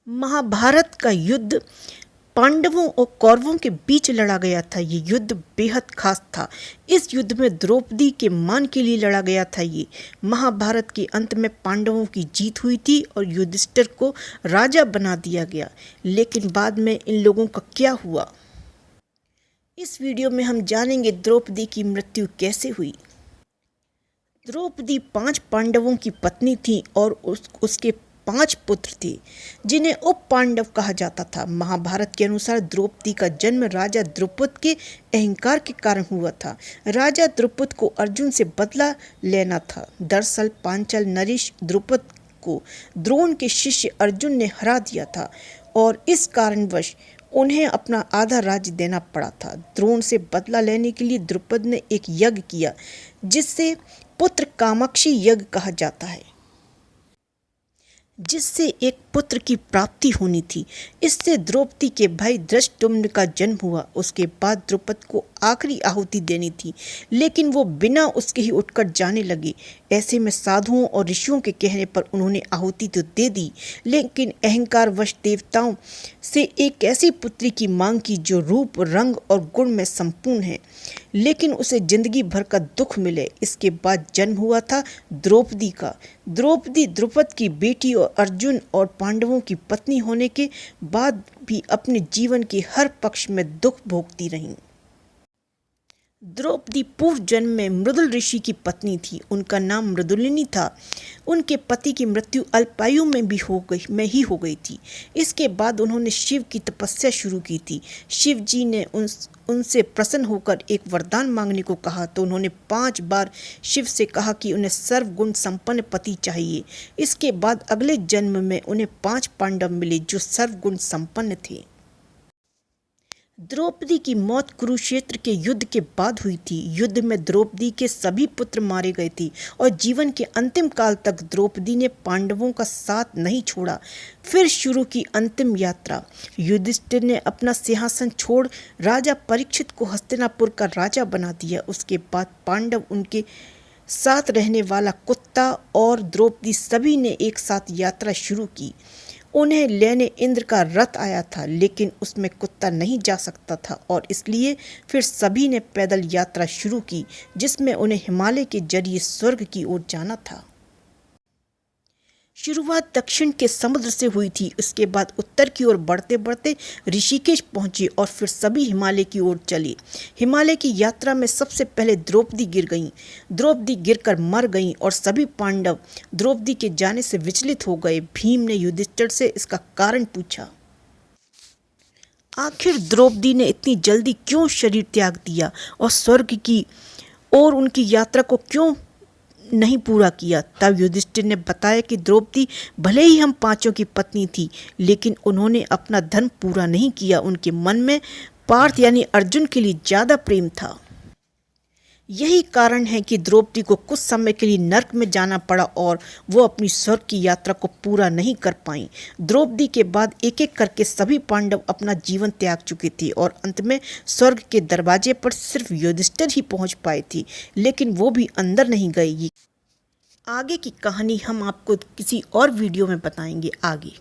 महाभारत का युद्ध पांडवों और कौरवों के बीच लड़ा गया था। ये युद्ध बेहद खास था। इस युद्ध में द्रौपदी के मान के लिए लड़ा गया था। ये महाभारत के अंत में पांडवों की जीत हुई थी और युधिष्ठिर को राजा बना दिया गया। लेकिन बाद में इन लोगों का क्या हुआ, इस वीडियो में हम जानेंगे द्रौपदी की मृत्यु कैसे हुई। द्रौपदी 5 पांडवों की पत्नी थी और उसके 5 पुत्र थे जिन्हें उप पांडव कहा जाता था। महाभारत के अनुसार द्रौपदी का जन्म राजा द्रुपद के अहंकार के कारण हुआ था। राजा द्रुपद को अर्जुन से बदला लेना था। दरअसल पांचाल नरेश द्रुपद को द्रोण के शिष्य अर्जुन ने हरा दिया था और इस कारणवश उन्हें अपना आधा राज्य देना पड़ा था। द्रोण से बदला लेने के लिए द्रुपद ने एक यज्ञ किया जिससे पुत्र कामाक्षी यज्ञ कहा जाता है, जिससे एक पुत्र की प्राप्ति होनी थी। इससे द्रौपदी के भाई धृष्टद्युम्न का जन्म हुआ। उसके बाद द्रुपद को आखिरी आहुति देनी थी, लेकिन वो बिना उसके ही उठकर जाने लगे। ऐसे में साधुओं और ऋषियों के कहने पर उन्होंने आहुति तो दे दी, लेकिन अहंकारवश देवताओं से एक ऐसी पुत्री की मांग की जो रूप, रंग और गुण में संपूर्ण है, लेकिन उसे जिंदगी भर का दुख मिले। इसके बाद जन्म हुआ था द्रौपदी का। द्रौपदी द्रुपद की बेटी और अर्जुन और पांडवों की पत्नी होने के बाद भी अपने जीवन के हर पक्ष में दुख भोगती रहीं। द्रौपदी पूर्व जन्म में मृदुल ऋषि की पत्नी थी। उनका नाम मृदुलिनी था। उनके पति की मृत्यु अल्पायु में ही हो गई थी। इसके बाद उन्होंने शिव की तपस्या शुरू की थी। शिव जी ने उनसे प्रसन्न होकर एक वरदान मांगने को कहा, तो उन्होंने 5 बार शिव से कहा कि उन्हें सर्वगुण संपन्न पति चाहिए। इसके बाद अगले जन्म में उन्हें 5 पांडव मिले जो सर्वगुण संपन्न थे। द्रौपदी की मौत कुरुक्षेत्र के युद्ध के बाद हुई थी। युद्ध में द्रौपदी के सभी पुत्र मारे गए थे और जीवन के अंतिम काल तक द्रौपदी ने पांडवों का साथ नहीं छोड़ा। फिर शुरू की अंतिम यात्रा। युधिष्ठिर ने अपना सिंहासन छोड़ राजा परीक्षित को हस्तिनापुर का राजा बना दिया। उसके बाद पांडव, उनके साथ रहने वाला कुत्ता और द्रौपदी सभी ने एक साथ यात्रा शुरू की। उन्हें लेने इंद्र का रथ आया था, लेकिन उसमें कुत्ता नहीं जा सकता था और इसलिए फिर सभी ने पैदल यात्रा शुरू की, जिसमें उन्हें हिमालय के जरिए स्वर्ग की ओर जाना था। शुरुआत दक्षिण के समुद्र से हुई थी। उसके बाद उत्तर की ओर बढ़ते बढ़ते ऋषिकेश पहुंचे और फिर सभी हिमालय की ओर चले। हिमालय की यात्रा में सबसे पहले द्रौपदी गिर गईं। द्रौपदी गिरकर मर गईं और सभी पांडव द्रौपदी के जाने से विचलित हो गए। भीम ने युधिष्ठिर से इसका कारण पूछा। आखिर द्रौपदी ने इतनी जल्दी क्यों शरीर त्याग दिया और स्वर्ग की ओर उनकी यात्रा को क्यों नहीं पूरा किया? तब युधिष्ठिर ने बताया कि द्रौपदी भले ही हम 5 की पत्नी थी, लेकिन उन्होंने अपना धर्म पूरा नहीं किया। उनके मन में पार्थ यानी अर्जुन के लिए ज्यादा प्रेम था। यही कारण है कि द्रौपदी को कुछ समय के लिए नर्क में जाना पड़ा और वो अपनी स्वर्ग की यात्रा को पूरा नहीं कर पाई। द्रौपदी के बाद एक एक करके सभी पांडव अपना जीवन त्याग चुके थे और अंत में स्वर्ग के दरवाजे पर सिर्फ युधिष्ठिर ही पहुंच पाए थे, लेकिन वो भी अंदर नहीं गए। आगे की कहानी हम आपको किसी और वीडियो में बताएंगे आगे।